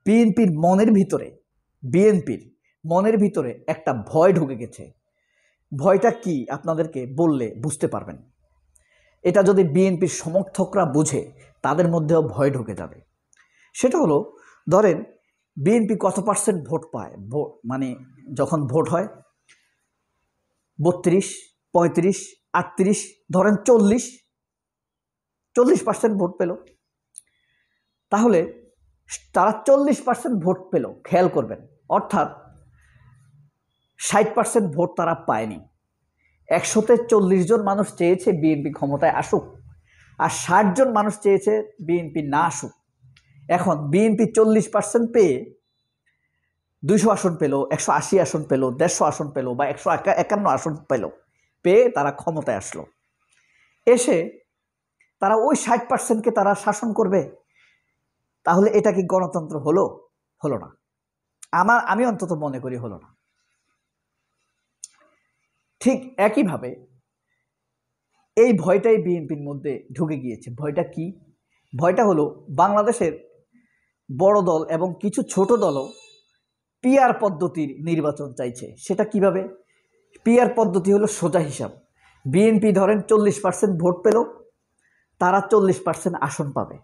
বিএনপির মনের ভিতরে একটা ভয় ঢুকে গেছে। ভয়টা কি আপনাদেরকে বললে বুঝতে পারবেন। এটা যদি বিএনপির সমর্থকরা বুঝে তাদের মধ্যেও ভয় ঢুকে যাবে। সেটা হলো, ধরেন বিএনপি কত পার্সেন্ট ভোট পায়, মানে যখন ভোট হয় 32, 35, 38, ধরেন 40% ভোট পেল। তাহলে তারা 40% ভোট পেল, খেয়াল করবেন, অর্থাৎ 60% ভোট তারা পায়নি। 100-তে 40 জন মানুষ চেয়েছে বিএনপি ক্ষমতায় আসুক, আর 60 জন মানুষ চেয়েছে বিএনপি না আসুক। এখন বিএনপি 40% পেয়ে 200 আসন পেল, 180 আসন পেল, 150 আসন পেল, বা 151 আসন পেয়ে তারা ক্ষমতায় আসলো। এসে তারা ওই 60%কে তারা শাসন করবে। তাহলে এটা কি গণতন্ত্র হলো? হলো না। আমি অন্তত মনে করি হলো না। ঠিক একইভাবে এই ভয়টাই বিএনপির মধ্যে ঢুকে গিয়েছে। ভয়টা কি? ভয়টা হলো, বাংলাদেশের বড় দল এবং কিছু ছোট দলও পিআর পদ্ধতির নির্বাচন চাইছে। সেটা কিভাবে? পিআর পদ্ধতি হলো সোজা হিসাব। বিএনপি ধরেন 40% ভোট পেল, তারা 40% আসন পাবে,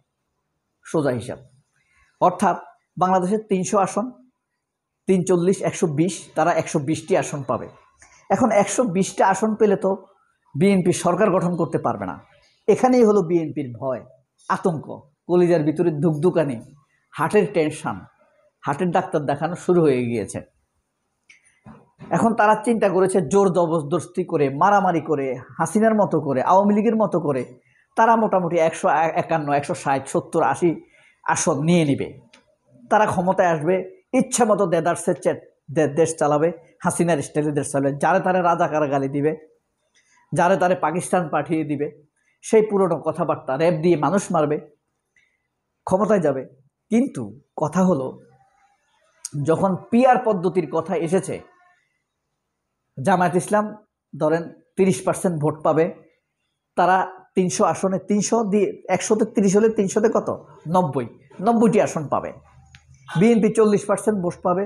সোজা হিসাব। অর্থাৎ বাংলাদেশের 300 আসন, 3 40 120, তারা 120টি আসন পাবে। এখন 120টা আসন পেলে তো বিএনপি সরকার গঠন করতে পারবে না। এখানেই হলো বিএনপির ভয়, আতঙ্ক, কলিজার ভিতরে দুকদুকানি, হার্টের টেনশন, হার্টের ডাক্তার দেখানো শুরু হয়ে গিয়েছে। এখন তারা চিন্তা করেছে জোর জবরদস্তি করে, মারামারি করে, হাসিনার মতো করে, আওয়ামী লীগের মতো করে তারা মোটামুটি 151, 160, 70, 80 আসন নিয়ে নেবে। তারা ক্ষমতায় আসবে, ইচ্ছা মতো দেদারসে দেশ চালাবে, হাসিনার স্টাইলে দেশ চালাবে, যারে তারে রাজাকার গালি দিবে, যারে তারে পাকিস্তান পাঠিয়ে দিবে, সেই পুরনো কথাবার্তা, র্যাব দিয়ে মানুষ মারবে, ক্ষমতায় যাবে। কিন্তু কথা হলো, যখন পিআর পদ্ধতির কথা এসেছে, জামায়াত ইসলাম ধরেন 30% ভোট পাবে, তারা 300 আসনে 300 দিয়ে 100-তে 30 হলে 300-তে কত, 90টি আসন পাবে। বিএনপি 40% ভোট পাবে,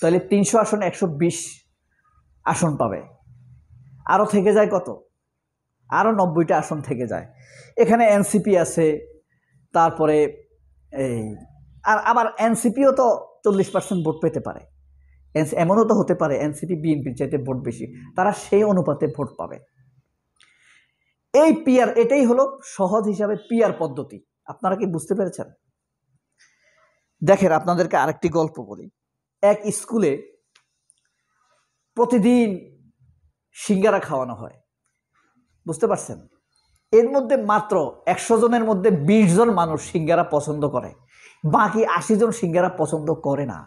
তাহলে 300 আসনে 120 আসন পাবে। আরও থেকে যায় কত, আরও 90টা আসন থেকে যায়। এখানে এনসিপি আছে, তারপরে আবার এনসিপিও তো 40% ভোট পেতে পারে। এমনও তো হতে পারে এনসিপি বিএনপির চাইতে ভোট বেশি, তারা সেই অনুপাতে ভোট পাবে। এই পিআর, এটাই হলো সহজ হিসাবে পিআর পদ্ধতি। আপনারা কি বুঝতে পেরেছেন? দেখেন, আপনাদেরকে আরেকটি গল্প বলি। এক স্কুলে প্রতিদিন সিঙ্গারা খাওয়ানো হয়, বুঝতে পারছেন? এর মধ্যে মাত্র 100 জনের মধ্যে 20 জন মানুষ সিঙ্গারা পছন্দ করে, বাকি 80 জন সিঙ্গারা পছন্দ করে না।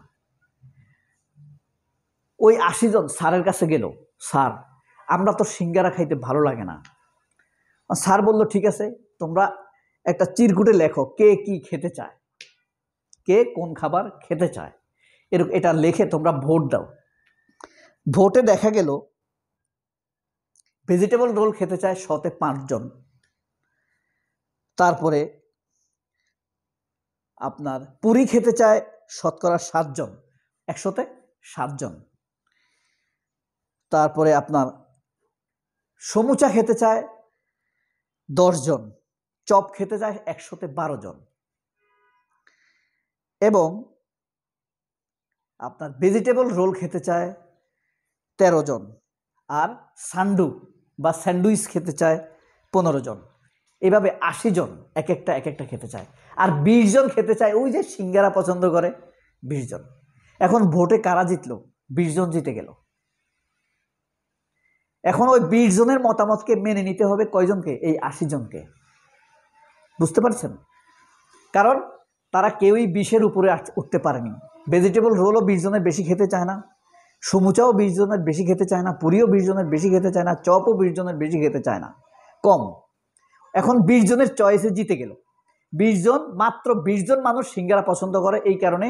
ওই 80 জন স্যারের কাছে গেল, স্যার আমরা তো সিঙ্গারা খাইতে ভালো লাগে না। স্যার বলল, ঠিক আছে, তোমরা একটা চিরকুটে লেখো কে কি খেতে চায়, কে কোন খাবার খেতে চায়, এটা লিখে তোমরা ভোট দাও। ভোটে দেখা গেল ভেজিটেবল রোল খেতে চায় 100-তে 5 জন, তারপরে আপনার পুরি খেতে চায় শতকরা 7 জন, 100-তে 7 জন, তারপরে আপনার সমুচা খেতে চায় 10 জন, চপ খেতে চায় 100-তে 12 জন, এবং আপনার ভেজিটেবল রোল খেতে চায় 13 জন, আর সান্ডু বা স্যান্ডউইচ খেতে চায় 15 জন। এভাবে 80 জন এক একটা খেতে চায়, আর 20 জন খেতে চায় ওই যে সিঙ্গারা পছন্দ করে 20 জন। এখন ভোটে কারা জিতলো? 20 জন জিতে গেল। এখন ওই 20 জনের মতামতকে মেনে নিতে হবে কয়জনকে? এই 80 জনকে। বুঝতে পারছেন? কারণ তারা কেউই 20-এর উপরে উঠতে পারেনি। ভেজিটেবল রোলও 20 জনের বেশি খেতে চায় না, সমুচাও 20 জনের বেশি খেতে চায় না, পুরিও 20 জনের বেশি খেতে চায় না, চপও 20 জনের বেশি খেতে চায় না, কম। এখন 20 জনের চয়েসে জিতে গেল। 20 জন, মাত্র 20 জন মানুষ সিঙ্গারা পছন্দ করে, এই কারণে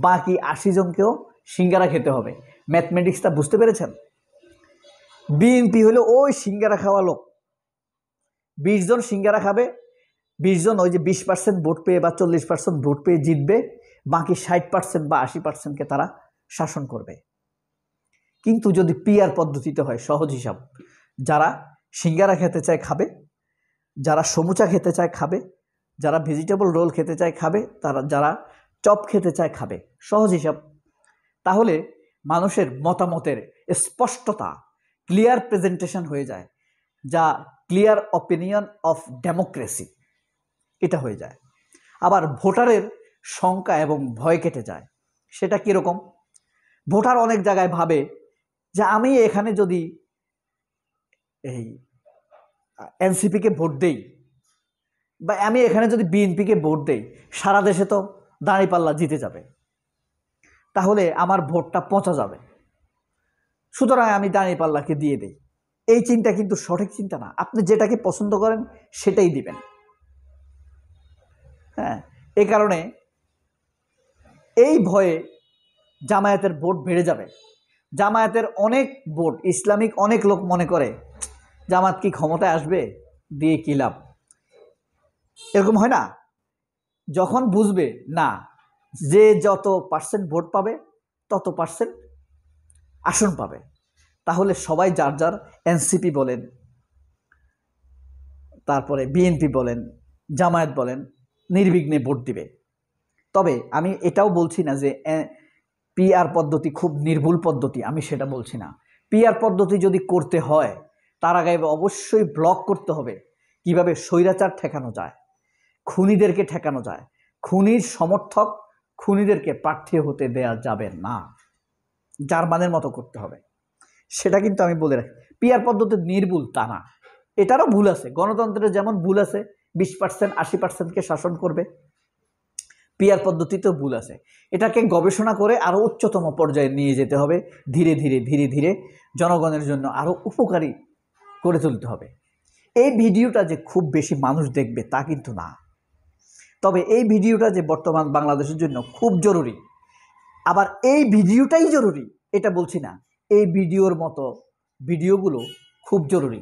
বাকি 80 জনকেও সিঙ্গারা খেতে হবে। ম্যাথমেটিক্সটা বুঝতে পেরেছেন? বিএনপি হলো ওই সিঙ্গারা খাওয়া লোক। 20 জন সিঙ্গারা খাবে, 20 জন ওই যে 20% ভোট পেয়ে বা 40% ভোট পেয়ে জিতবে, বাকি 60% বা 80%কে তারা শাসন করবে। কিন্তু যদি পিআর পদ্ধতিতে হয়, সহজ হিসাব, যারা সিঙ্গারা খেতে চায় খাবে, যারা সমুচা খেতে চায় খাবে, যারা ভেজিটেবল রোল খেতে চায় খাবে, যারা চপ খেতে চায় খাবে, সহজ হিসাব। তাহলে মানুষের মতামতের স্পষ্টতা, ক্লিয়ার প্রেজেন্টেশন হয়ে যায়, যা ক্লিয়ার অপিনিয়ন অফ ডেমোক্রেসি, এটা হয়ে যায়। আবার ভোটারের শঙ্কা এবং ভয় কেটে যায়। সেটা কীরকম? ভোটার অনেক জায়গায় ভাবে যে আমি এখানে যদি এই এনসিপিকে ভোট দেই বা আমি এখানে যদি বিএনপিকে ভোট দেই, সারা দেশে তো দাঁড়িপাল্লা জিতে যাবে, তাহলে আমার ভোটটা পচা যাবে, সুতরাং আমি দাঁড়িপাল্লাকে দিয়ে দেই। এই চিন্তা কিন্তু সঠিক চিন্তা না। আপনি যেটাকে পছন্দ করেন সেটাই দিবেন। হ্যাঁ, এই কারণে এই ভয়ে জামায়াতের ভোট বেড়ে যাবে। জামায়াতের অনেক ভোট, ইসলামিক অনেক লোক মনে করে জামাত কি ক্ষমতায় আসবে, দিয়ে কি লাভ, এরকম হয় না? যখন বুঝবে না যে যত পার্সেন্ট ভোট পাবে তত পার্সেন্ট আসন পাবে, তাহলে সবাই যার যার এনসিপি বলেন, তারপরে বিএনপি বলেন, জামায়াত বলেন, নির্বিঘ্নে ভোট দিবে। তবে আমি এটাও বলছি না যে পিআর পদ্ধতি খুব নির্ভুল পদ্ধতি, আমি সেটা বলছি না। পিআর পদ্ধতি যদি করতে হয়, তার আগে অবশ্যই ব্লক করতে হবে কিভাবে স্বৈরাচার ঠেকানো যায়, খুনিদেরকে ঠেকানো যায়। খুনির সমর্থক, খুনিদেরকে প্রার্থী হতে দেয়া যাবে না, জার্মানের মতো করতে হবে। সেটা কিন্তু আমি বলে রাখি। পিআর পদ্ধতি নির্ভুল তা না, এটারও ভুল আছে। গণতন্ত্রের যেমন ভুল আছে, 20% 80%কে শাসন করবে, পিআর পদ্ধতিতেও ভুল আছে। এটাকে গবেষণা করে আরও উচ্চতম পর্যায়ে নিয়ে যেতে হবে, ধীরে ধীরে ধীরে ধীরে জনগণের জন্য আরও উপকারী করে তুলতে হবে। এই ভিডিওটা যে খুব বেশি মানুষ দেখবে তা কিন্তু না, তবে এই ভিডিওটা যে বর্তমান বাংলাদেশের জন্য খুব জরুরি, আবার এই ভিডিওটাই জরুরি এটা বলছি না, এই ভিডিওর মতো ভিডিওগুলো খুব জরুরি,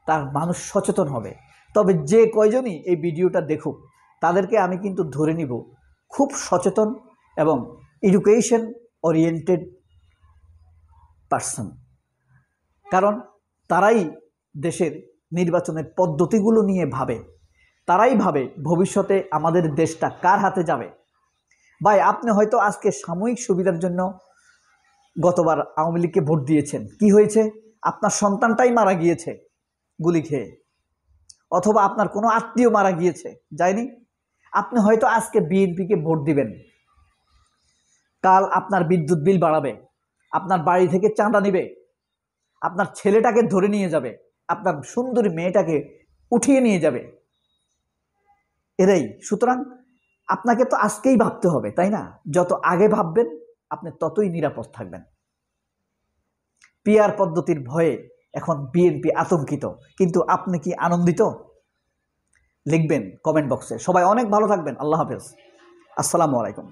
তার মানুষ সচেতন হবে। তবে যে কয়জনই এই ভিডিওটা দেখুক, তাদেরকে আমি কিন্তু ধরে নিব খুব সচেতন এবং এডুকেশন ওরিয়েন্টেড পার্সন, কারণ তারাই দেশের নির্বাচনের পদ্ধতিগুলো নিয়ে ভাবে, তারাই ভাবে ভবিষ্যতে আমাদের দেশটা কার হাতে যাবে। ভাই, আপনি হয়তো আজকে সাময়িক সুবিধার জন্য গতবার আওয়ামী লীগকে ভোট দিয়েছেন, কি হয়েছে? আপনার সন্তানটাই মারা গিয়েছে গুলি খেয়ে, অথবা আপনার কোনো আত্মীয় মারা গিয়েছে, যায়নি? আপনি হয়তো আজকে বিএনপিকে ভোট দিবেন, কাল আপনার বিদ্যুৎ বিল বাড়াবে, আপনার বাড়ি থেকে চাঁদা নিবে, আপনার ছেলেটাকে ধরে নিয়ে যাবে, আপনার সুন্দরী মেয়েটাকে উঠিয়ে নিয়ে যাবে, এরাই। সুতরাং আপনাকে তো আজকেই ভাবতে হবে, তাই না? যত আগে ভাববেন আপনি ততই নিরাপদ থাকবেন। পিআর পদ্ধতির ভয়ে এখন বিএনপি আতঙ্কিত, কিন্তু আপনি কি আনন্দিত? লিখবেন কমেন্ট বক্সে। সবাই অনেক ভালো থাকবেন। আল্লাহ হাফেজ, আসসালামু আলাইকুম।